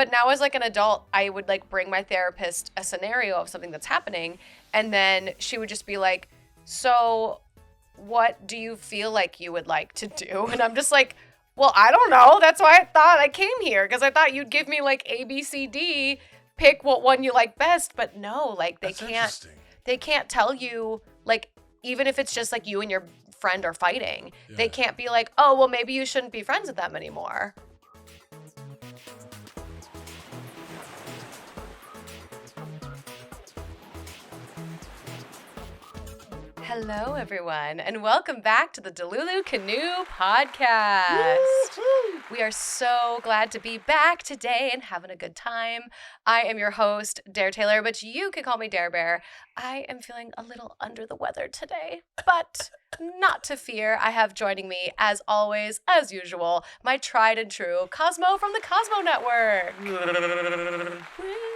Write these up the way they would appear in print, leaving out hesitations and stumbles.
But now as like an adult, I would like bring my therapist a scenario of something that's happening. And then she would just be like, so what do you feel like you would like to do? And I'm just like, well, I don't know. That's why I thought I came here, because I thought you'd give me like A, B, C, D, pick what one you like best. But no, like they can't tell you, like, even if it's just like you and your friend are fighting, they can't be like, oh, well, maybe you shouldn't be friends with them anymore. Hello, everyone, and welcome back to the Delulu Canoe podcast. Woo-hoo! We are so glad to be back today and having a good time. I am your host, Dare Taylor, but you can call me Dare Bear. I am feeling a little under the weather today, but not to fear. I have joining me, as always, as usual, my tried and true Cosmo from the Cosmo Network.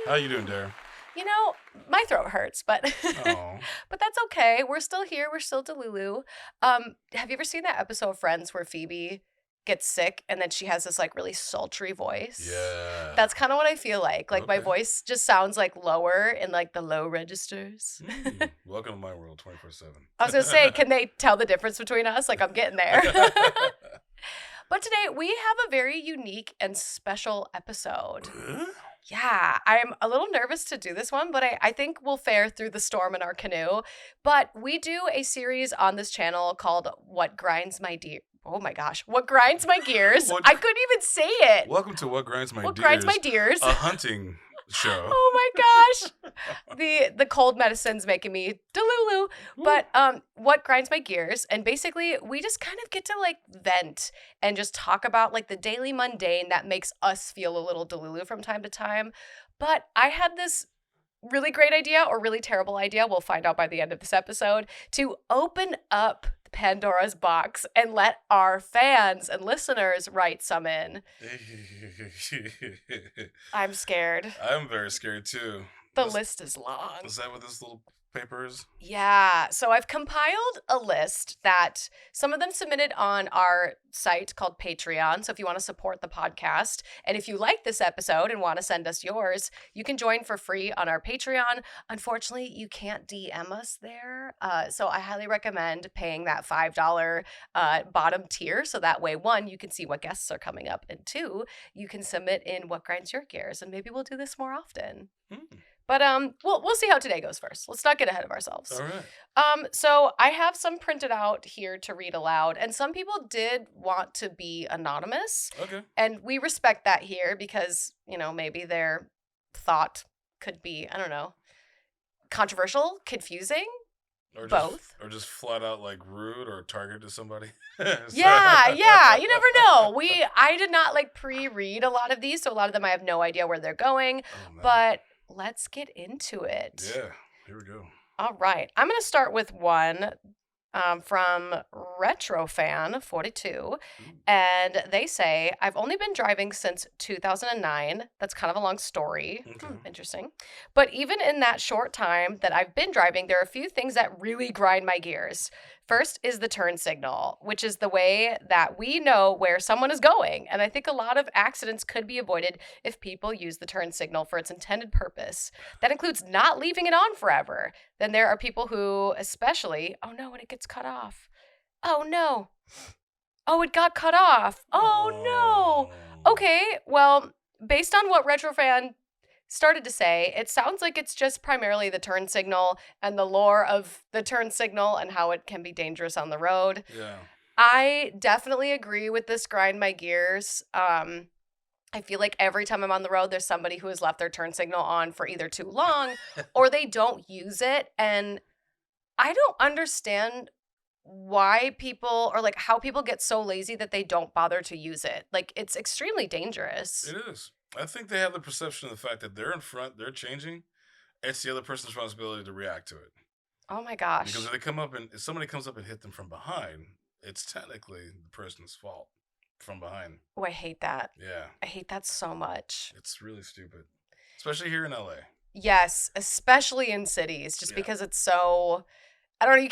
How you doing, Dare? You know, my throat hurts, but but that's okay. We're still here. We're still Delulu. Have you ever seen that episode of Friends where Phoebe gets sick and then she has this like really sultry voice? Yeah. That's kind of what I feel like. Like my voice just sounds like lower in like the low registers. Welcome to my world 24/7. I was going to say, can they tell the difference between us? Like I'm getting there. But today we have a very unique and special episode. Yeah, I'm a little nervous to do this one, but I think we'll fare through the storm in our canoe. But we do a series on this channel called What Grinds My Gears. Oh my gosh, What Grinds My Gears. I couldn't even say it. Welcome to What Grinds My Gears. What Grinds My Gears. A hunting show. Oh my gosh. The cold medicine's making me delulu. But What Grinds My Gears, and basically we just kind of get to like vent and just talk about like the daily mundane that makes us feel a little delulu from time to time. But I had this really great idea or really terrible idea, we'll find out by the end of this episode, to open up Pandora's box and let our fans and listeners write some in. I'm scared. I'm very scared too. The list is long. Is that what this little paper is? Yeah. So I've compiled a list that some of them submitted on our site called Patreon. So if you want to support the podcast, and if you like this episode and want to send us yours, you can join for free on our Patreon. Unfortunately, you can't DM us there. So I highly recommend paying that $5 bottom tier. So that way, one, you can see what guests are coming up, and two, you can submit in what grinds your gears. And maybe we'll do this more often. But we'll see how today goes first. Let's not get ahead of ourselves. All right. So I have some printed out here to read aloud, and some people did want to be anonymous. Okay. And we respect that here because, you know, maybe their thought could be, I don't know, controversial, confusing, or both. Or just flat out like rude or target to somebody. Yeah, you never know. I did not like pre-read a lot of these, so a lot of them I have no idea where they're going, but let's get into it. Yeah, here we go. All right. I'm going to start with one from RetroFan42. And they say, I've only been driving since 2009. That's kind of a long story. Okay. Interesting. But even in that short time that I've been driving, there are a few things that really grind my gears. First is the turn signal, which is the way that we know where someone is going. And I think a lot of accidents could be avoided if people use the turn signal for its intended purpose. That includes not leaving it on forever. Then there are people who, especially, oh no, when it gets cut off. Oh no. Oh, it got cut off. Oh no. Okay, well, based on what RetroFan started to say, it sounds like it's just primarily the turn signal and the lore of the turn signal and how it can be dangerous on the road. Yeah. I definitely agree with this grind my gears. I feel like every time I'm on the road, there's somebody who has left their turn signal on for either too long or they don't use it. And I don't understand why people, or like how people get so lazy that they don't bother to use it. Like, it's extremely dangerous. It is. I think they have the perception of the fact that they're in front, they're changing. It's the other person's responsibility to react to it. Oh my gosh. Because if somebody comes up and hit them from behind, it's technically the person's fault from behind. Oh, I hate that. Yeah. I hate that so much. It's really stupid. Especially here in LA. Yes, especially in cities, just because it's so, I don't know,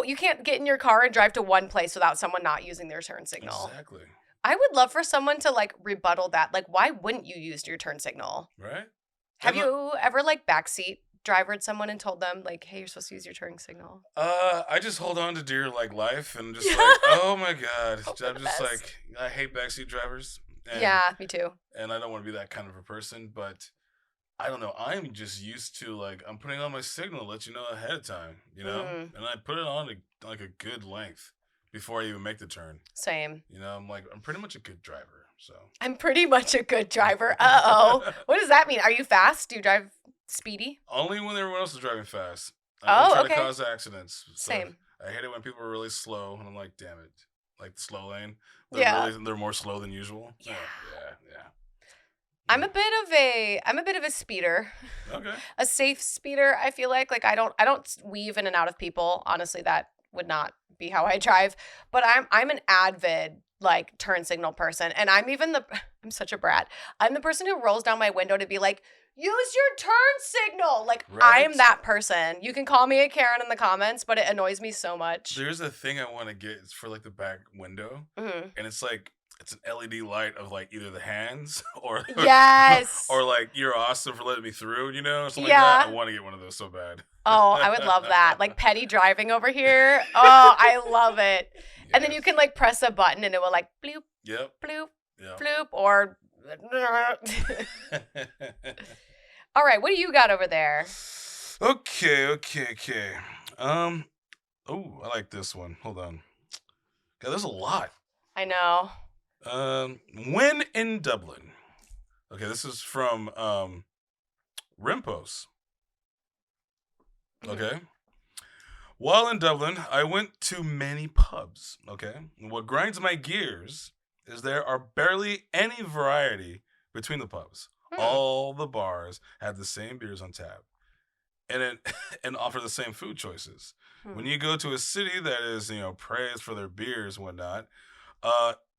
you can't get in your car and drive to one place without someone not using their turn signal. Exactly. I would love for someone to like rebuttal that. Like, why wouldn't you use your turn signal? Right? Have you ever like backseat drivered someone and told them like, hey, you're supposed to use your turn signal? I just hold on to dear like life and just like, oh my God. I'm just like, I hate backseat drivers. Yeah, me too. And I don't want to be that kind of a person, but I don't know. I'm just used to like, I'm putting on my signal to let you know ahead of time, you know? And I put it on like a good length before I even make the turn. Same. You know, I'm pretty much a good driver. So I'm pretty much a good driver. Uh-oh. What does that mean? Are you fast? Do you drive speedy? Only when everyone else is driving fast. I don't try to cause accidents. So Same. I hate it when people are really slow, and I'm like, damn it. Like the slow lane. They're they're more slow than usual. Yeah. Yeah. I'm a bit of a speeder. Okay. A safe speeder, I feel like. Like I don't weave in and out of people. Honestly, that would not be how I drive. But I'm an avid like turn signal person. And I'm such a brat. I'm the person who rolls down my window to be like, use your turn signal. Like, right? I'm that person. You can call me a Karen in the comments, but it annoys me so much. There's a thing I want to get. It's for like the back window. Mm-hmm. And it's like, it's an LED light of like either the hands or yes, or like you're awesome for letting me through, you know, something yeah. like that. I want to get one of those so bad. Oh, I would love that. Like petty driving over here. Oh, I love it. Yes. And then you can like press a button and it will like bloop, yep, bloop, yep. bloop, or. All right, what do you got over there? Okay. Oh, I like this one. Hold on. God, there's a lot. I know. When in Dublin. Okay, this is from Rimpos. Okay. While in Dublin, I went to many pubs. Okay. And what grinds my gears is there are barely any variety between the pubs. All the bars had the same beers on tap and offer the same food choices. When you go to a city that is, you know, praised for their beers and whatnot,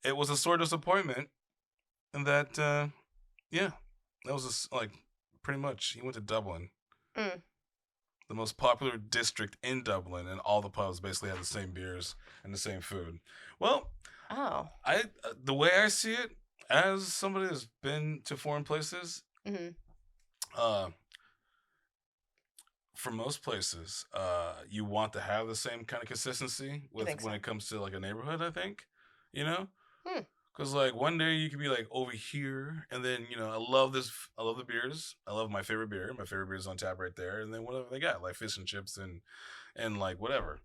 it was a sore disappointment. And that, that was like pretty much, he went to Dublin. The most popular district in Dublin, and all the pubs basically had the same beers and the same food. Well, the way I see it, as somebody that's been to foreign places, for most places, you want to have the same kind of consistency when it comes to like a neighborhood. I think, you know. Because, like, one day you could be, like, over here, and then, you know, I love the beers. I love my favorite beer. My favorite beer is on tap right there. And then whatever they got, like fish and chips and like, whatever.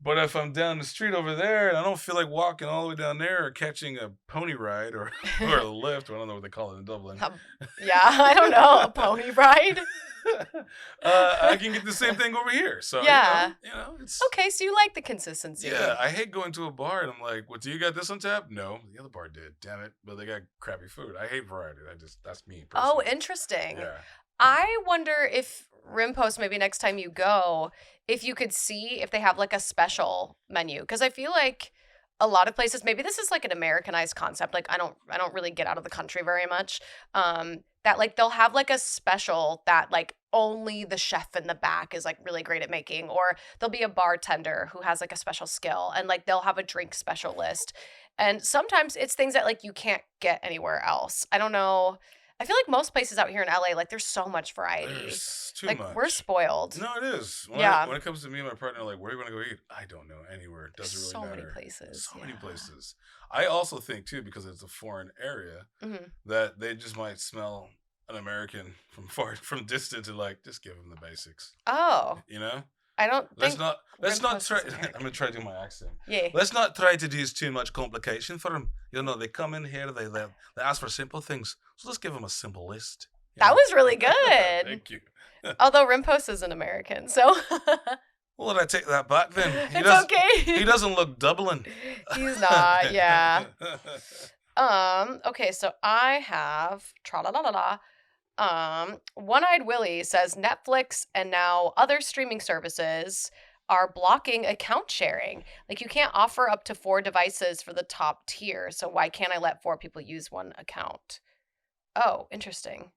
But if I'm down the street over there, and I don't feel like walking all the way down there or catching a pony ride or a lift, or I don't know what they call it in Dublin. I don't know, a pony ride? I can get the same thing over here. So, you know, it's... Okay, so you like the consistency. Yeah, I hate going to a bar and I'm like, "What, do you got this on tap?" No, the other bar did. Damn it. But they got crappy food. I hate variety. That's me personally. Oh, interesting. Yeah. I wonder if Rimpost, maybe next time you go, if you could see if they have like a special menu. Because I feel like a lot of places, maybe this is like an Americanized concept. Like I don't really get out of the country very much. That like they'll have like a special that like only the chef in the back is like really great at making, or there'll be a bartender who has like a special skill, and like they'll have a drink specialist. And sometimes it's things that like you can't get anywhere else. I don't know. I feel like most places out here in LA, like there's so much variety. There's too much. We're spoiled. No, it is. When it comes to me and my partner, like, where are you going to go eat? I don't know. Anywhere. It doesn't really matter. So many places. So many places. I also think, too, because it's a foreign area, that they just might smell an American from distance and like, just give them the basics. Oh. You know? I don't Let's think not try. I'm gonna try to do my accent. Yeah. Let's not try to do too much complication for them. You know, they come in here, they ask for simple things. So let's give them a simple list. That was really good. Thank you. Although Rimpost is an American, so. Well, did I take that back then? It's okay. He doesn't look Dublin. He's not. Yeah. Okay, so I have tra-la-la-la-la. One-Eyed Willie says Netflix and now other streaming services are blocking account sharing. Like you can't offer up to 4 devices for the top tier. So why can't I let 4 people use one account? Oh, interesting.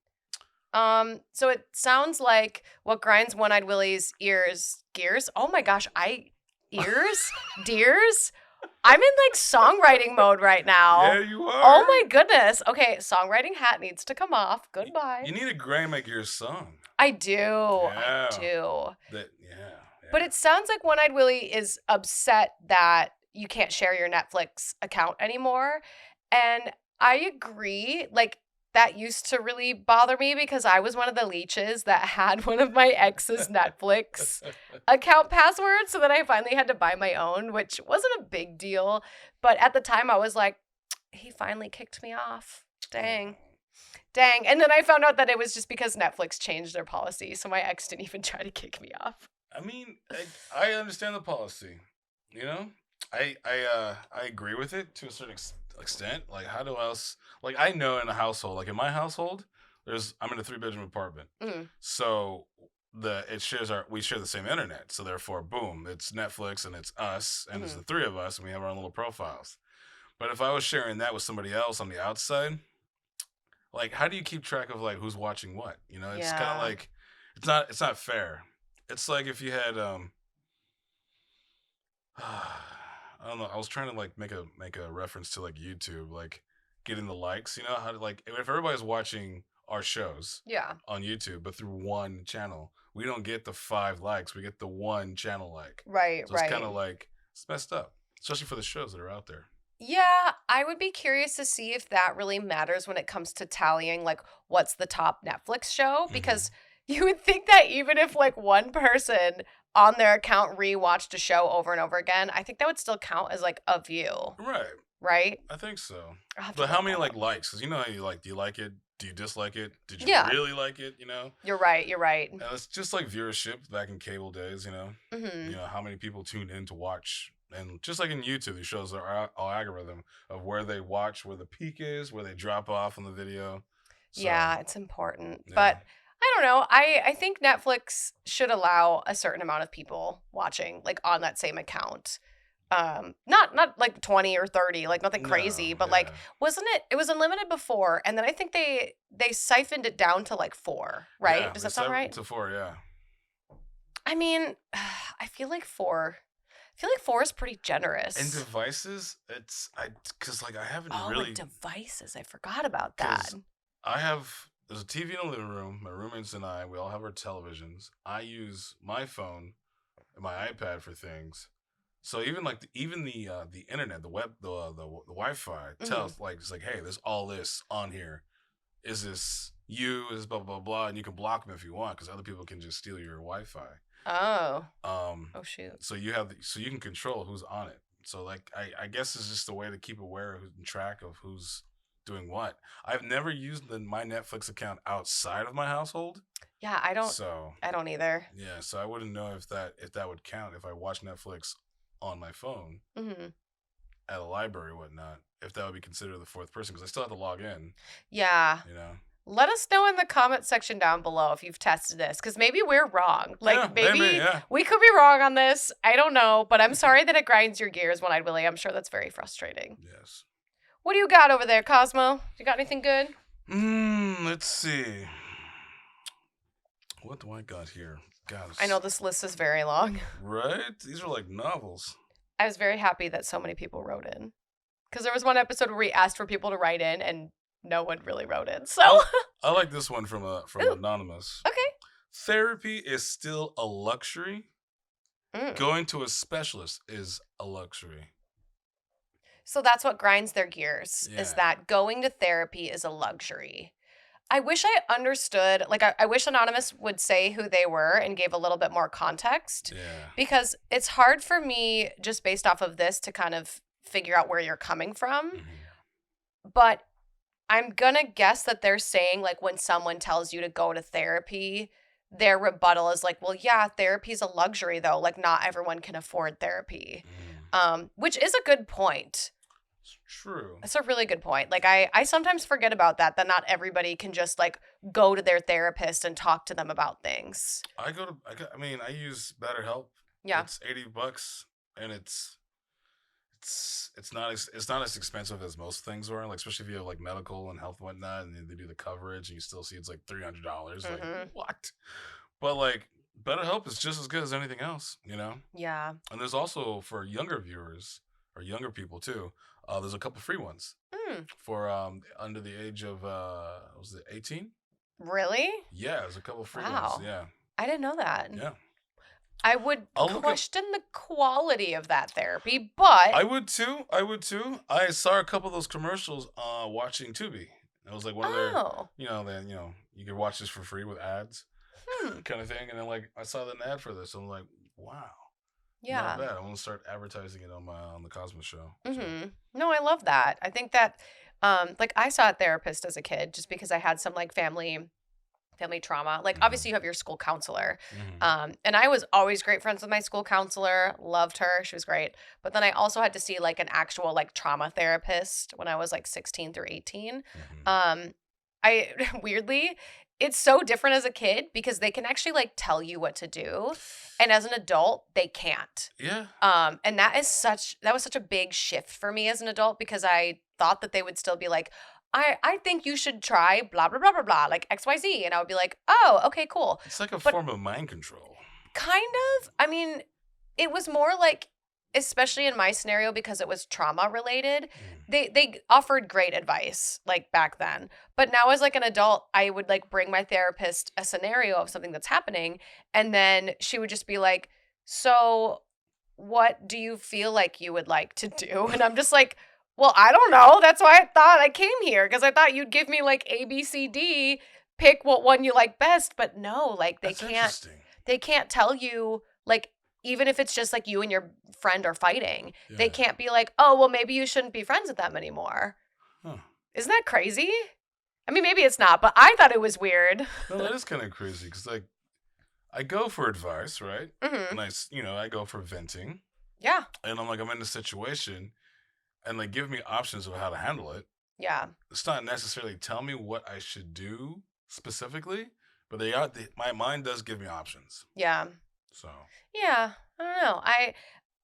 So it sounds like what grinds One-Eyed Willie's gears. Oh my gosh, deers? I'm in like songwriting mode right now. Yeah, you are. Oh my goodness. Okay, songwriting hat needs to come off. Goodbye. You need a grind make your song. I do. Yeah. I do. Yeah. But it sounds like One Eyed Willie is upset that you can't share your Netflix account anymore. And I agree. Like, that used to really bother me because I was one of the leeches that had one of my ex's Netflix account passwords. So then I finally had to buy my own, which wasn't a big deal. But at the time, I was like, he finally kicked me off. Dang. And then I found out that it was just because Netflix changed their policy. So my ex didn't even try to kick me off. I mean, I understand the policy. You know, I agree with it to a certain extent. Like, how do else? Like, I know in a household, like in my household, I'm in a 3-bedroom apartment, so we share the same internet. So therefore, boom, it's Netflix and it's us and it's the 3 of us and we have our own little profiles. But if I was sharing that with somebody else on the outside, like, how do you keep track of like who's watching what? You know, it's kind of like it's not fair. It's like if you had I don't know. I was trying to like make a reference to like YouTube, like getting the likes. You know how to like if everybody's watching our shows on YouTube, but through one channel, we don't get the 5 likes. We get the 1 channel like. Right. So it's kind of like it's messed up, especially for the shows that are out there. Yeah, I would be curious to see if that really matters when it comes to tallying, like, what's the top Netflix show? Because you would think that even if, like, one person on their account rewatched a show over and over again, I think that would still count as, like, a view. Right? I think so. But how many, like, likes? Because you know how you like, do you like it? Do you dislike it? Did you really like it? You know? You're right. And it's just like viewership back in cable days, you know? You know, how many people tune in to watch. And just like in YouTube, these shows are all algorithm of where they watch, where the peak is, where they drop off on the video. So, yeah, it's important. Yeah. But I don't know. I think Netflix should allow a certain amount of people watching, like, on that same account. Not like 20 or 30, like nothing crazy, but like, wasn't it was unlimited before, and then I think they siphoned it down to like 4, right? Yeah, does that sound right? To 4, yeah. I mean, I feel like 4 is pretty generous. And devices, because like I haven't like devices, I forgot about that. There's a TV in the living room. My roommates and we all have our televisions. I use my phone and my iPad for things. So even like the internet, the web, the Wi-Fi tells like, it's like, hey, there's all this on here. Is this you? Is blah blah blah? And you can block them if you want, because other people can just steal your Wi-Fi. Oh. Oh shoot. So you can control who's on it. So like I guess it's just a way to keep aware of track of who's doing what. I've never used my Netflix account outside of my household. Yeah, I don't either. Yeah, so I wouldn't know if that would count if I watch Netflix on my phone at a library or whatnot, if that would be considered the 4th person, because I still have to log in. Yeah. You know? Let us know in the comment section down below if you've tested this, because maybe we're wrong. Like, maybe we could be wrong on this. I don't know, but I'm sorry that it grinds your gears, One Eyed Willie. I'm sure that's very frustrating. Yes. What do you got over there, Cosmo? You got anything good? Let's see. What do I got here? God, I know this list is very long. Right? These are like novels. I was very happy that so many people wrote in. Because there was one episode where we asked for people to write in, and no one really wrote in. So I like this one from Anonymous. Okay. Therapy is still a luxury. Going to a specialist is a luxury. So that's what grinds their gears, is that going to therapy is a luxury. I wish I understood, like, I wish Anonymous would say who they were and gave a little bit more context. Yeah. Because it's hard for me, just based off of this, to kind of figure out where you're coming from. But I'm going to guess that they're saying, like, when someone tells you to go to therapy, their rebuttal is like, well, yeah, therapy's a luxury, though. Like, not everyone can afford therapy, which is a good point. It's true. That's a really good point. Like, I sometimes forget about that not everybody can just, like, go to their therapist and talk to them about things. I use BetterHelp. Yeah. It's $80, and it's not as expensive as most things are. Like, especially if you have like medical and health and whatnot, and they do the coverage, and you still see it's like $300. Like, what? But like, BetterHelp is just as good as anything else, you know? Yeah. And there's also, for younger viewers or younger people too, there's a couple free ones for under the age of was it 18? Really? Yeah, there's a couple free ones. Wow. Yeah. I didn't know that. Yeah. I would I'll look up. question the quality of that therapy, but I would too. I saw a couple of those commercials watching Tubi. It was like one of their, you could watch this for free with ads, kind of thing. And then like I saw an ad for this. I'm like, wow, yeah. not bad. I want to start advertising it on the Cosmo Show. So. No, I love that. I think that, like I saw a therapist as a kid just because I had some like family trauma. Like obviously you have your school counselor. And I was always great friends with my school counselor. Loved her. She was great. But then I also had to see like an actual like trauma therapist when I was like 16 through 18. I weirdly, it's so different as a kid because they can actually like tell you what to do. And as an adult, they can't. Yeah. And that was such a big shift for me as an adult because I thought that they would still be like, I think you should try blah, blah, blah, blah, blah, like XYZ. And I would be like, oh, okay, cool. It's like a form of mind control. Kind of. I mean, it was more like, especially in my scenario, because it was trauma related, they offered great advice like back then. But now as like an adult, I would like bring my therapist a scenario of something that's happening. And then she would just be like, so what do you feel like you would like to do? And I'm just like, well, I don't know. That's why I thought I came here because I thought you'd give me like A, B, C, D, pick what one you like best. But no, like they can't tell you like, even if it's just like you and your friend are fighting, they can't be like, oh, well, maybe you shouldn't be friends with them anymore. Huh. Isn't that crazy? I mean, maybe it's not, but I thought it was weird. No, that is kind of crazy because like I go for advice, right? And I go for venting. Yeah. And I'm like, I'm in a situation. And like give me options of how to handle it. Yeah. It's not necessarily tell me what I should do specifically, but my mind does give me options. Yeah. So. Yeah. I don't know.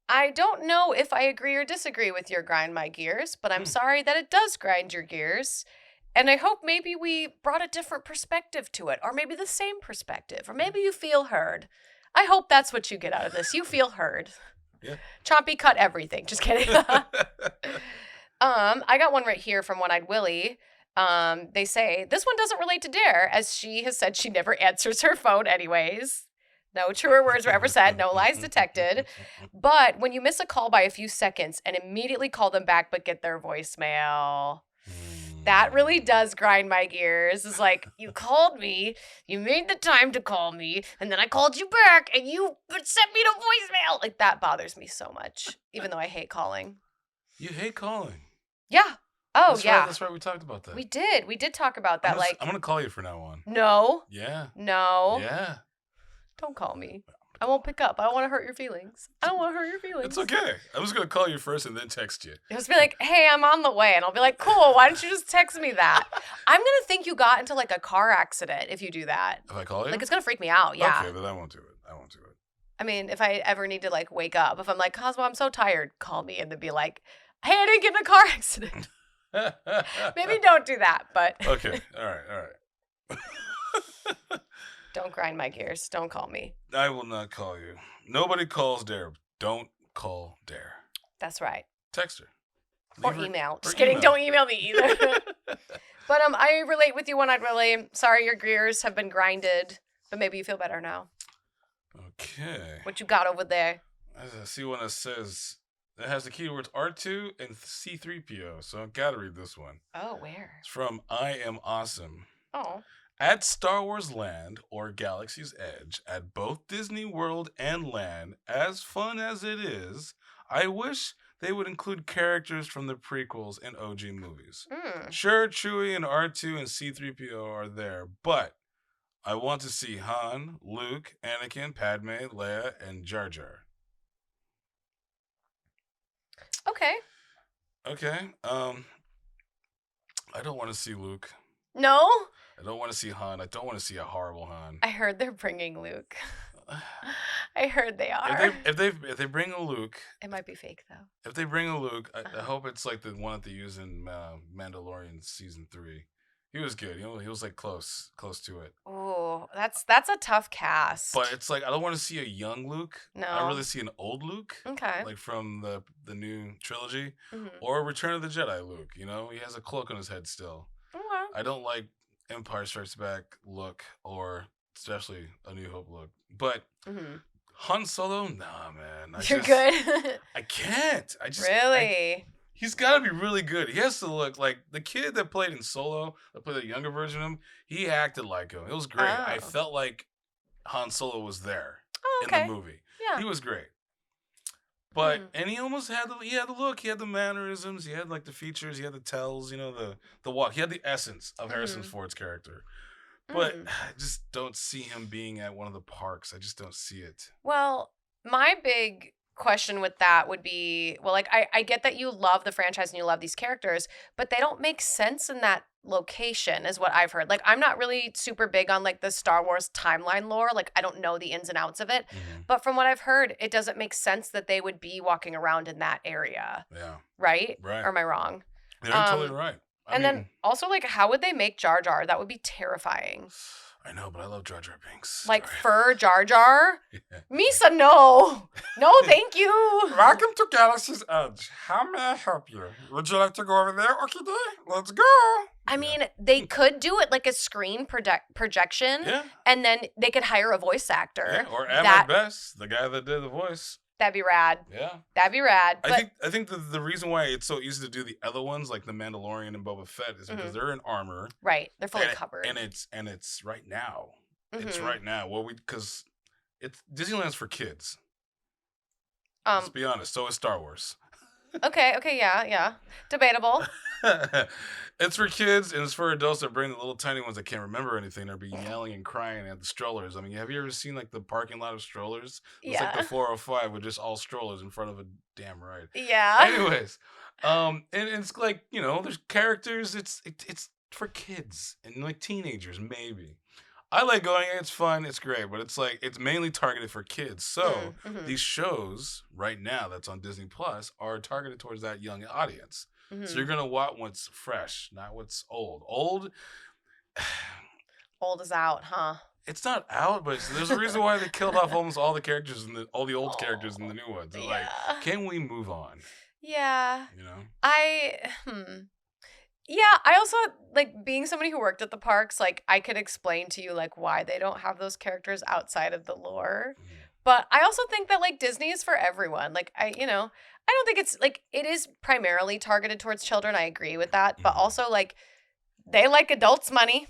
I don't know if I agree or disagree with your grind my gears, but I'm sorry that it does grind your gears. And I hope maybe we brought a different perspective to it, or maybe the same perspective, or maybe you feel heard. I hope that's what you get out of this. You feel heard. Yeah. Chompy cut everything. Just kidding. I got one right here from One-Eyed Willie. They say, this one doesn't relate to Dare, as she has said she never answers her phone anyways. No truer words were ever said, no lies detected. But when you miss a call by a few seconds and immediately call them back but get their voicemail, that really does grind my gears. It's like, you called me, you made the time to call me, and then I called you back, and you sent me to voicemail. Like, that bothers me so much, even though I hate calling. You hate calling? Yeah. Oh, yeah. That's right. We talked about that. We did talk about that. I'm going to call you from now on. No. Yeah. No. Yeah. Don't call me. I won't pick up. I don't want to hurt your feelings. I don't want to hurt your feelings. It's okay. I was going to call you first and then text you. You'll just be like, hey, I'm on the way. And I'll be like, cool. Why don't you just text me that? I'm going to think you got into like a car accident if you do that. If I call you? Like, it's going to freak me out. Yeah. Okay, then I won't do it. I mean, if I ever need to like wake up, if I'm like, Cosmo, I'm so tired, call me and then be like, hey, I didn't get in a car accident. Maybe don't do that, but. Okay. All right. Don't grind my gears. Don't call me. I will not call you. Nobody calls Dare. Don't call Dare. That's right. Text her. Or email. Just kidding. Don't email me either. But I relate with you, One-Eyed Willie. Sorry your gears have been grinded, but maybe you feel better now. Okay. What you got over there? I see one that says it has the keywords R2 and C3PO, so I've got to read this one. Oh, where? It's from I Am Awesome. Oh. At Star Wars Land or Galaxy's Edge, at both Disney World and Land, as fun as it is, I wish they would include characters from the prequels and OG movies. Sure, Chewie and R2 and C3PO are there, but I want to see Han, Luke, Anakin, Padme, Leia, and Jar Jar. Okay. I don't want to see Luke. No? I don't want to see Han. I don't want to see a horrible Han. I heard they're bringing Luke. I heard they are. If they bring a Luke, it might be fake though. If they bring a Luke, I hope it's like the one that they use in Mandalorian season 3. He was good. He was like close to it. Oh, Ooh, that's a tough cast. But it's like I don't want to see a young Luke. No. I really see an old Luke. Okay. Like from the new trilogy, Mm-hmm. or Return of the Jedi Luke. You know, he has a cloak on his head still. Okay. I don't like Empire Strikes Back look, or especially A New Hope look. But Han Solo, nah, man. You're good. I can't. Really. He's got to be really good. He has to look like the kid that played in Solo, that played the younger version of him. He acted like him. It was great. Oh. I felt like Han Solo was there in the movie. Yeah. He was great. But and he almost had the look, he had the mannerisms, he had like the features, he had the tells, you know, the walk. He had the essence of Harrison Ford's character. But I just don't see him being at one of the parks. I just don't see it. Well, my big question with that would be, well, like I get that you love the franchise and you love these characters, but they don't make sense in that location is what I've heard. Like I'm not really super big on like the Star Wars timeline lore. Like I don't know the ins and outs of it. But from what I've heard, it doesn't make sense that they would be walking around in that area. Yeah. Right? Right. Or am I wrong? You're totally right. I mean, then also like how would they make Jar Jar? That would be terrifying. I know, but I love Jar Jar Binks. Like fur Jar Jar? Misa, no. No, thank you. Welcome to Galaxy's Edge. How may I help you? Would you like to go over there, Orchidea? Let's go. I mean, they could do it like a screen projection. Yeah. And then they could hire a voice actor. Yeah, or Ahmed Best, the guy that did the voice. That'd be rad. Yeah. That'd be rad. I think the reason why it's so easy to do the other ones, like the Mandalorian and Boba Fett, is because they're in armor. Right. They're fully covered. And it's right now. It's right now. Well, because it's Disneyland's for kids. Let's be honest. So is Star Wars. Okay, yeah. Debatable. It's for kids and it's for adults that bring the little tiny ones that can't remember anything. They'll be yelling and crying at the strollers. I mean, have you ever seen like the parking lot of strollers? It's like the 405 with just all strollers in front of a damn ride. Yeah. Anyways, and it's like, you know, there's characters. It's for kids and like teenagers maybe. I like going. It's fun. It's great, but it's like it's mainly targeted for kids. So these shows right now that's on Disney Plus are targeted towards that young audience. So you're gonna watch what's fresh, not what's old. Old is out, huh? It's not out, but there's a reason why they killed off almost all the characters and all the old characters in the new ones. Like, can we move on? Yeah. You know. Yeah, I also, like, being somebody who worked at the parks, like, I could explain to you, like, why they don't have those characters outside of the lore. But I also think that, like, Disney is for everyone. Like, I don't think it's, like, it is primarily targeted towards children. I agree with that. But also, like, they like adults' money.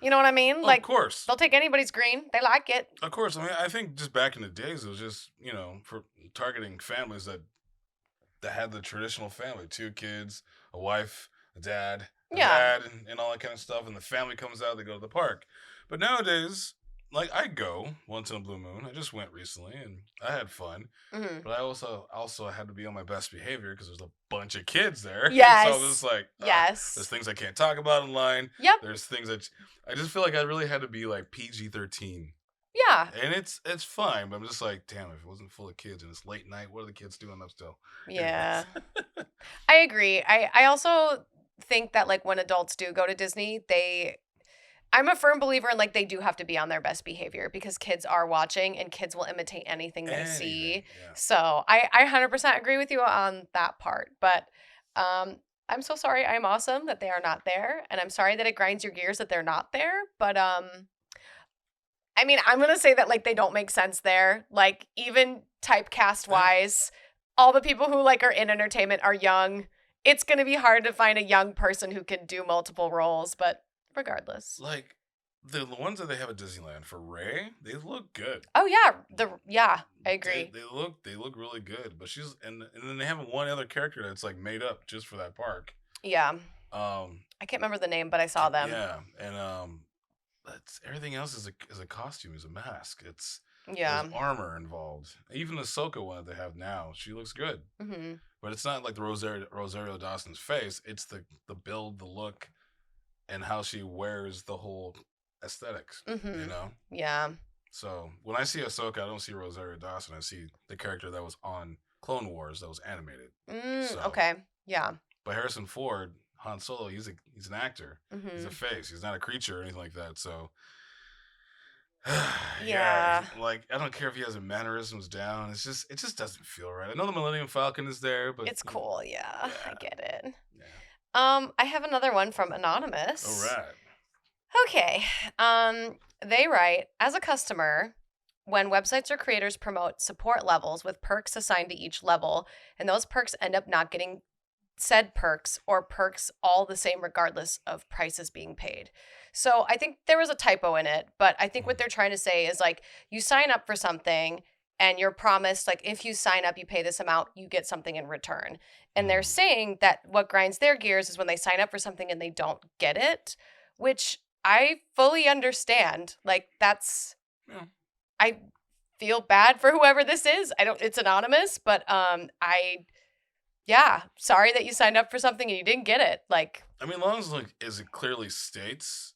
You know what I mean? Like, of course. They'll take anybody's green. They like it. Of course. I mean, I think just back in the days, it was just, you know, for targeting families that had the traditional family. 2 kids, a wife, a dad, and all that kind of stuff, and the family comes out, they go to the park. But nowadays, like I go once in a blue moon. I just went recently, and I had fun. But I also had to be on my best behavior because there's a bunch of kids there. Yes. So it was like, there's things I can't talk about online. Yep. There's things that I just feel like I really had to be like PG-13. Yeah. And it's fine, but I'm just like, damn, if it wasn't full of kids and it's late night, what are the kids doing up still? Yeah. I agree. I also think that, like, when adults do go to Disney, I'm a firm believer in, like, they do have to be on their best behavior because kids are watching and kids will imitate anything they see. Yeah. So I 100% agree with you on that part. But I'm so sorry. I'm awesome that they are not there. And I'm sorry that it grinds your gears that they're not there. But I mean, I'm going to say that, like, they don't make sense there. Like, even typecast-wise, all the people who, like, are in entertainment are young. It's going to be hard to find a young person who can do multiple roles, but regardless. Like, the ones that they have at Disneyland for Rey, they look good. Oh, yeah. I agree. They look really good. But and then they have one other character that's, like, made up just for that park. Yeah. I can't remember the name, but I saw them. Yeah, and everything else is a costume, is a mask. There's armor involved. Even the Ahsoka one that they have now, she looks good. But it's not like the Rosario Dawson's face. It's the build, the look, and how she wears the whole aesthetics. You know? Yeah. So when I see Ahsoka, I don't see Rosario Dawson. I see the character that was on Clone Wars that was animated. Okay. Yeah. But Harrison Ford, Han Solo, he's an actor. He's a face. He's not a creature or anything like that. So Yeah. Like I don't care if he has his mannerisms down. It just doesn't feel right. I know the Millennium Falcon is there, but It's cool. Yeah, I get it. yeah. I have another one from Anonymous. All right. Okay. They write, as a customer, when websites or creators promote support levels with perks assigned to each level, and those perks end up not getting said perks or perks all the same regardless of prices being paid. So I think there was a typo in it, but I think what they're trying to say is like you sign up for something and you're promised like if you sign up you pay this amount, you get something in return. And they're saying that what grinds their gears is when they sign up for something and they don't get it, which I fully understand. Like that's Yeah. I feel bad for whoever this is. I don't it's anonymous, but yeah, sorry that you signed up for something and you didn't get it. Like, I mean, as long as like as it clearly states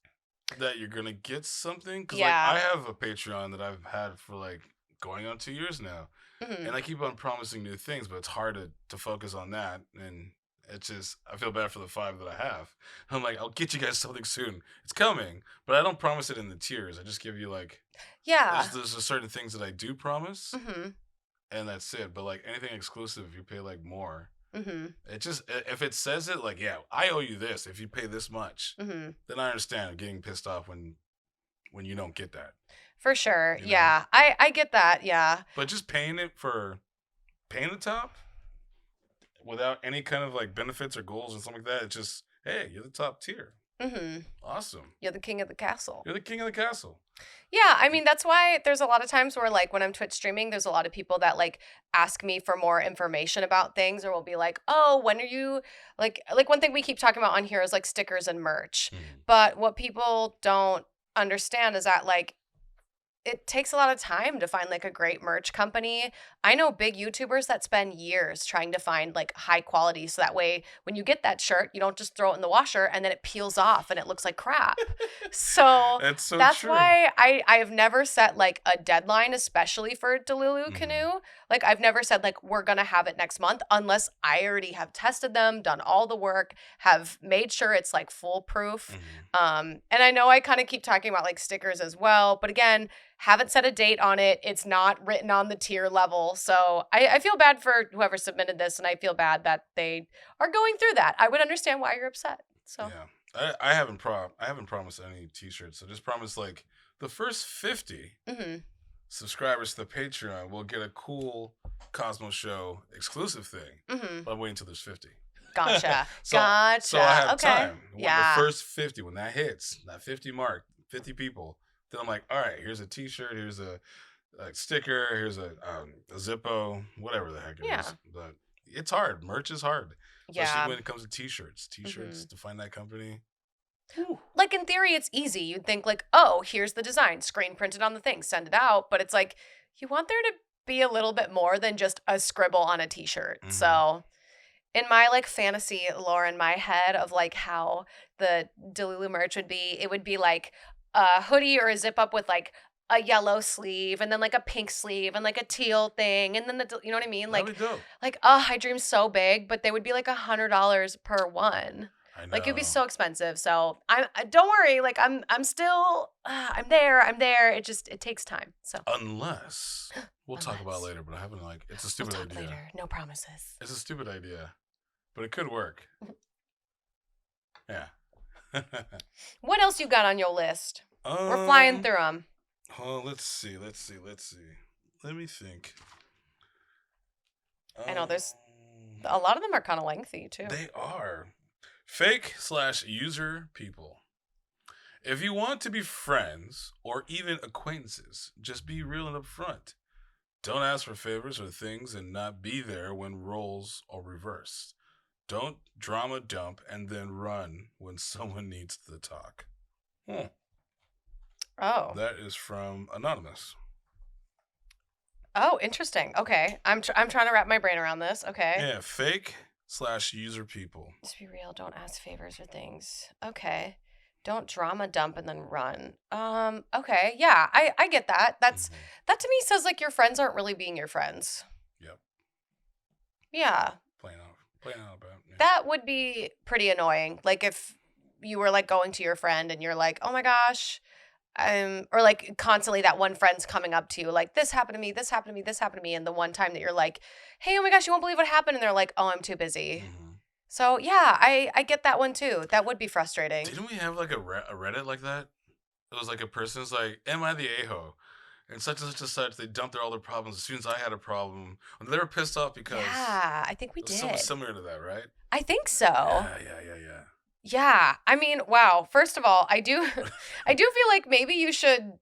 that you're gonna get something, because yeah. like I have a Patreon that I've had for like going on 2 years now, Mhm. and I keep on promising new things, but it's hard to focus on that, and it's just I feel bad for the 5 that I have. I'm like, I'll get you guys something soon. It's coming, but I don't promise it in the tiers. I just give you like Yeah. there's a certain things that I do promise, Mhm. and that's it. But like anything exclusive, you pay like more. Mhm. It just if it says it like yeah, I owe you this if you pay this much, Mhm. then I understand getting pissed off when you don't get that, For sure. you know. Yeah. I get that. Yeah. But just paying the top without any kind of like benefits or goals and something like that, it's just hey, you're the top tier, Mhm. awesome, You're the king of the castle. you're the king of the castle. Yeah, I mean that's why there's a lot of times where like when I'm Twitch streaming, there's a lot of people that like ask me for more information about things or will be like, "Oh, when are you like one thing we keep talking about on here is like stickers and merch." But what people don't understand is that like it takes a lot of time to find like a great merch company. I know big YouTubers that spend years trying to find like high quality so that way when you get that shirt, you don't just throw it in the washer and then it peels off and it looks like crap. So That's so that's true. why I have never set like a deadline, especially for Delulu Mhm. Canoe. Like I've never said like we're gonna have it next month unless I already have tested them, done all the work, have made sure it's like foolproof. And I know I kind of keep talking about like stickers as well, but again, haven't set a date on it. It's not written on the tier level. So I feel bad for whoever submitted this, and I feel bad that they are going through that. I would understand why you're upset. So Yeah, I haven't promised any T-shirts. I just promised like the first 50 hmm subscribers to the Patreon will get a cool Cosmo Show exclusive thing. hmm But I'm waiting until there's 50. Gotcha. So Gotcha. I have Okay. time. When Yeah. the first 50, when that hits, that 50 mark, 50 people, then I'm like, all right, here's a T-shirt, here's a sticker, here's a Zippo, whatever the heck it Yeah. is. But it's hard. Merch is hard, especially Yeah. when it comes to T-shirts. T-shirts to find that company. Like in theory, it's easy. You'd think like, oh, here's the design, screen printed on the thing, send it out. But it's like you want there to be a little bit more than just a scribble on a T-shirt. Mhm. So in my like fantasy lore in my head of like how the Delulu merch would be, it would be like a hoodie or a zip up with like a yellow sleeve and then like a pink sleeve and like a teal thing and then you know what I mean? That'd Like be dope. I dream so big, but they would be like $100 per one. I know. Like it'd be so expensive. So don't worry. Like I'm still I'm there. It takes time. So Unless we'll talk about it Unless. later, but I haven't like it's a we'll stupid talk idea. later. No promises. It's a stupid idea, but it could work. Yeah. What else you got on your list? We're flying through them. Oh, let's see. Let me think. I know there's a lot of them are kind of lengthy too. They are fake/user people. If you want to be friends or even acquaintances, just be real and upfront. Don't ask for favors or things and not be there when roles are reversed. Don't drama dump and then run when someone needs to talk. Oh. That is from Anonymous. Oh, interesting. Okay. I'm trying to wrap my brain around this. Okay. Yeah, fake/user people. Just be real. Don't ask favors or things. Okay. Don't drama dump and then run. Okay. Yeah, I get that. That to me says like your friends aren't really being your friends. Yep. Yeah. Playing out about. Yeah. That would be pretty annoying. Like if you were like going to your friend and you're like, "Oh my gosh, or like constantly that one friend's coming up to you like, this happened to me, this happened to me, this happened to me. And the one time that you're like, hey, oh my gosh, you won't believe what happened. And they're like, oh, I'm too busy. Mm-hmm. So yeah, I get that one too. That would be frustrating. Didn't we have like a Reddit like that? It was like a person's like, am I the a-ho? And such and such and such, they dumped all their problems as soon as I had a problem. And they were pissed off because Yeah, I think we did. Something similar to that, right? I think so. Yeah. Yeah. I mean, wow. First of all, I do I do feel like maybe you should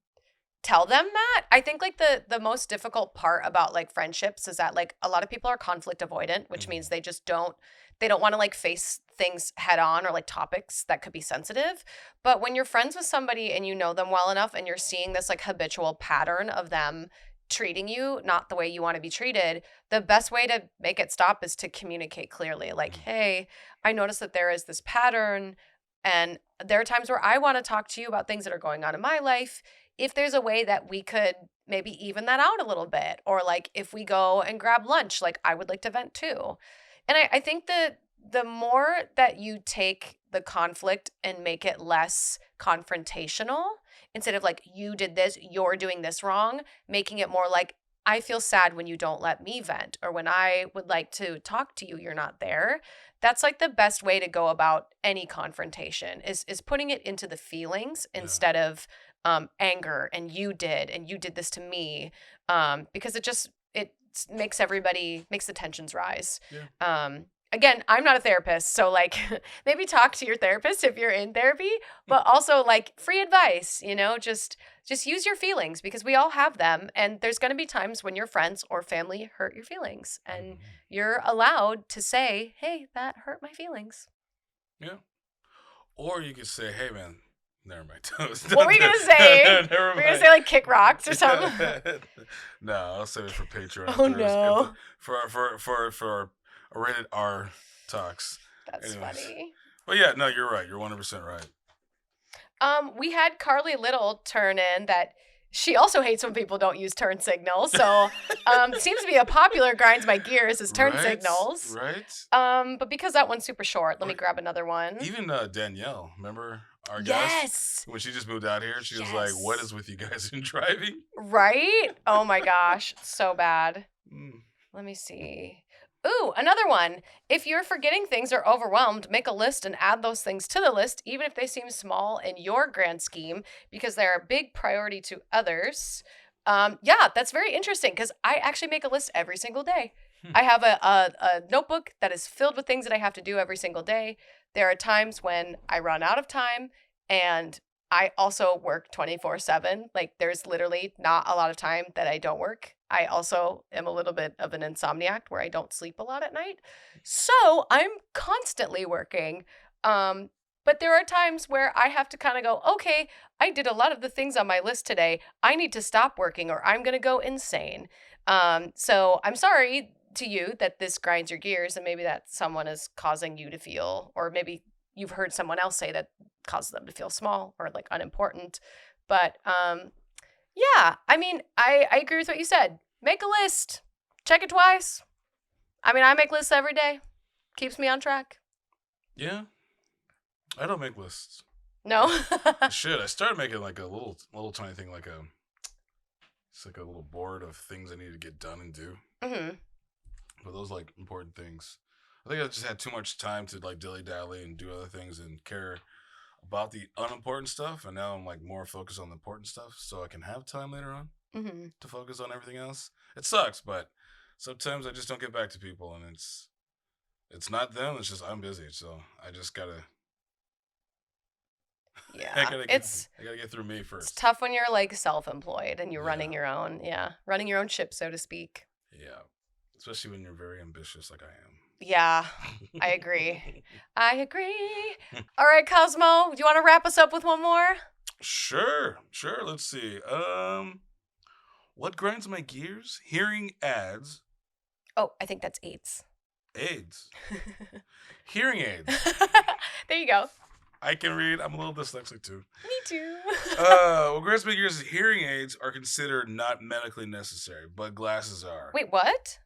tell them that. I think like the most difficult part about like friendships is that like a lot of people are conflict avoidant, which means they just don't want to like face things head on or like topics that could be sensitive. But when you're friends with somebody and you know them well enough and you're seeing this like habitual pattern of them treating you not the way you want to be treated, the best way to make it stop is to communicate clearly. Like, hey, I noticed that there is this pattern and there are times where I want to talk to you about things that are going on in my life. If there's a way that we could maybe even that out a little bit, or like if we go and grab lunch, like I would like to vent too. And I think that the more that you take the conflict and make it less confrontational, instead of like, you did this, you're doing this wrong, making it more like, I feel sad when you don't let me vent, or when I would like to talk to you, you're not there. That's like the best way to go about any confrontation is putting it into the feelings instead of anger and you did this to me, because it makes the tensions rise. Again, I'm not a therapist, so like maybe talk to your therapist if you're in therapy, but also like free advice, just use your feelings because we all have them, and there's going to be times when your friends or family hurt your feelings, and you're allowed to say, hey, that hurt my feelings. Yeah. Or you could say, hey man, never mind. What were you going to say? Never mind. Were you going to say like kick rocks or something? No, I'll save it for Patreon. Oh no. For a rated R talks. That's funny. But yeah, no, you're right. You're 100% right. We had Carly Little turn in that she also hates when people don't use turn signals. So seems to be a popular grinds my gears is turn signals. Right. But because that one's super short, let me grab another one. Even Danielle, remember our guest? Yes. When she just moved out here, she was like, what is with you guys in driving? Right? Oh my gosh. So bad. Let me see. Ooh, another one. If you're forgetting things or overwhelmed, make a list and add those things to the list, even if they seem small in your grand scheme, because they're a big priority to others. Yeah, that's very interesting because I actually make a list every single day. I have a notebook that is filled with things that I have to do every single day. There are times when I run out of time, and I also work 24/7. Like there's literally not a lot of time that I don't work. I also am a little bit of an insomniac where I don't sleep a lot at night. So I'm constantly working. But there are times where I have to kind of go, okay, I did a lot of the things on my list today. I need to stop working or I'm going to go insane. So I'm sorry to you that this grinds your gears, and maybe that someone is causing you to feel, or maybe you've heard someone else say that causes them to feel small or like unimportant. But yeah, I mean, I agree with what you said. Make a list. Check it twice. I mean, I make lists every day. Keeps me on track. Yeah. I don't make lists. No? I should. I started making like a little tiny thing, it's like a little board of things I need to get done and do. Mm-hmm. But those like important things. I think I just had too much time to like dilly-dally and do other things and care about the unimportant stuff, and now I'm like more focused on the important stuff so I can have time later on to focus on everything else. It sucks, but sometimes I just don't get back to people, and it's not them, it's just I'm busy, so I just gotta I gotta get through me first. It's tough when you're like self-employed and you're running your own ship, so to speak. Yeah, especially when you're very ambitious like I am. Yeah, I agree. All right, Cosmo, do you want to wrap us up with one more? Sure. Let's see. What grinds my gears? Hearing ads. Oh, I think that's AIDS. AIDS. Hearing aids. There you go. I can read. I'm a little dyslexic too. Me too. What grinds my gears is hearing aids are considered not medically necessary, but glasses are. Wait, what?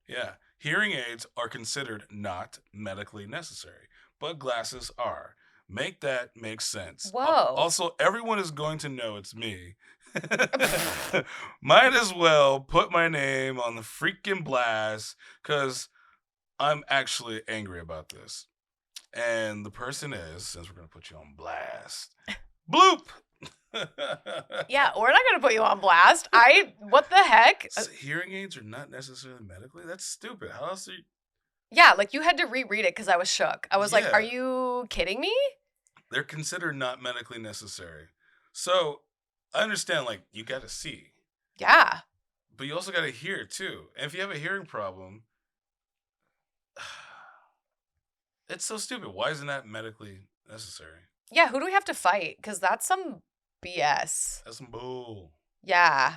Yeah. Hearing aids are considered not medically necessary, but glasses are. Make that make sense. Whoa. Also, everyone is going to know it's me. Might as well put my name on the freaking blast because I'm actually angry about this. And the person is, since we're going to put you on blast, Bloop! Yeah, we're not going to put you on blast. What the heck? Hearing aids are not necessarily medically? That's stupid. How else are you? Yeah, like you had to reread it because I was shook. I was like, Yeah. are you kidding me? They're considered not medically necessary. So I understand, like, you got to see. Yeah. But you also got to hear, too. And if you have a hearing problem, it's so stupid. Why isn't that medically necessary? Yeah, who do we have to fight? Because that's some BS. That's some bull. Yeah.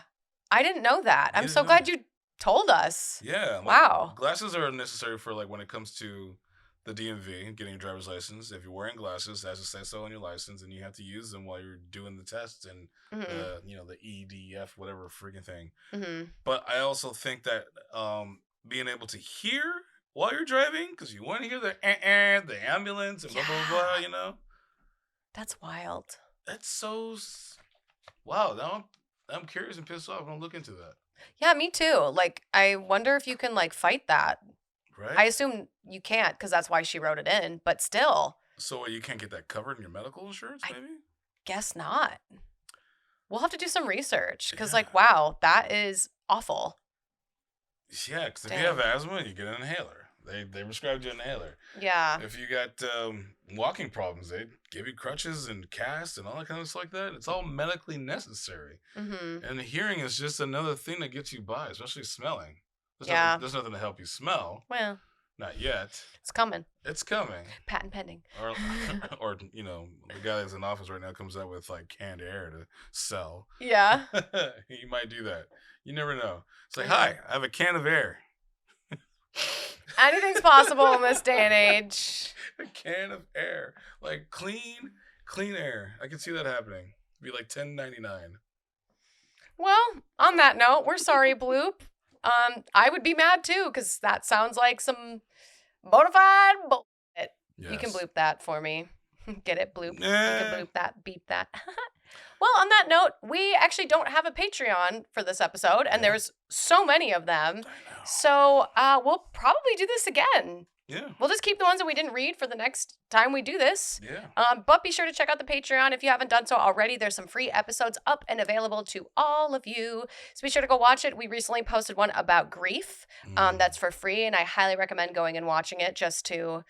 I didn't know that. I'm so glad you told us. Yeah. Wow. Glasses are necessary for, like, when it comes to the DMV, getting a driver's license. If you're wearing glasses, it has to say so on your license, and you have to use them while you're doing the test and, the EDF, whatever freaking thing. Mm-hmm. But I also think that being able to hear while you're driving, because you want to hear the ambulance and blah, blah, blah, That's wild. That's so... Wow, now I'm curious and pissed off. I'm going to look into that. Yeah, me too. Like, I wonder if you can, like, fight that. Right? I assume you can't because that's why she wrote it in, but still. So you can't get that covered in your medical insurance, maybe? Guess not. We'll have to do some research because, like, wow, that is awful. Yeah, because if you have asthma, you get an inhaler. They prescribed you an inhaler. Yeah. If you got walking problems, they give you crutches and casts and all that kind of stuff like that. It's all medically necessary. Mm-hmm. And hearing is just another thing that gets you by, especially smelling. There's nothing to help you smell. Well. Not yet. It's coming. It's coming. Patent pending. Or the guy that's in office right now comes out with, like, canned air to sell. Yeah. He might do that. You never know. It's like, hi, I have a can of air. Anything's possible in this day and age. A can of air. Like, clean air. I can see that happening. It'd be like $10.99. Well, on that note, we're sorry, Bloop. I would be mad too, because that sounds like some bona fide bullshit. Yes. You can bloop that for me. Get it, bloop. Yeah. You can bloop that, beep that. Well, on that note, we actually don't have a Patreon for this episode, and there's so many of them. So we'll probably do this again. Yeah. We'll just keep the ones that we didn't read for the next time we do this. Yeah. But be sure to check out the Patreon if you haven't done so already. There's some free episodes up and available to all of you. So be sure to go watch it. We recently posted one about grief. That's for free, and I highly recommend going and watching it just to,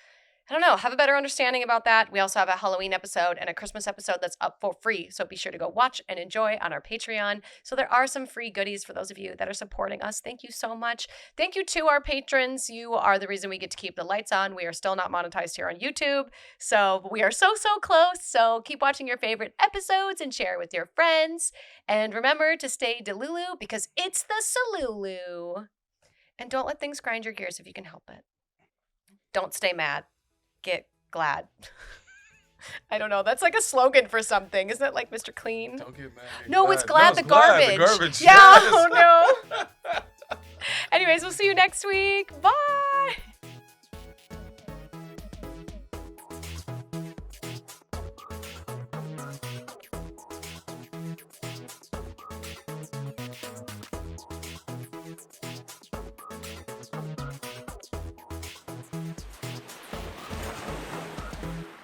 I don't know, have a better understanding about that. We also have a Halloween episode and a Christmas episode that's up for free. So be sure to go watch and enjoy on our Patreon. So there are some free goodies for those of you that are supporting us. Thank you so much. Thank you to our patrons. You are the reason we get to keep the lights on. We are still not monetized here on YouTube. So we are so close. So keep watching your favorite episodes and share it with your friends. And remember to stay Delulu because it's the Salulu. And don't let things grind your gears if you can help it. Don't stay mad. Get glad. I don't know. That's like a slogan for something. Isn't it like Mr. Clean? Don't get mad. No, it's glad the garbage. The garbage. Yeah, Yes. oh no. Anyways, we'll see you next week. Bye.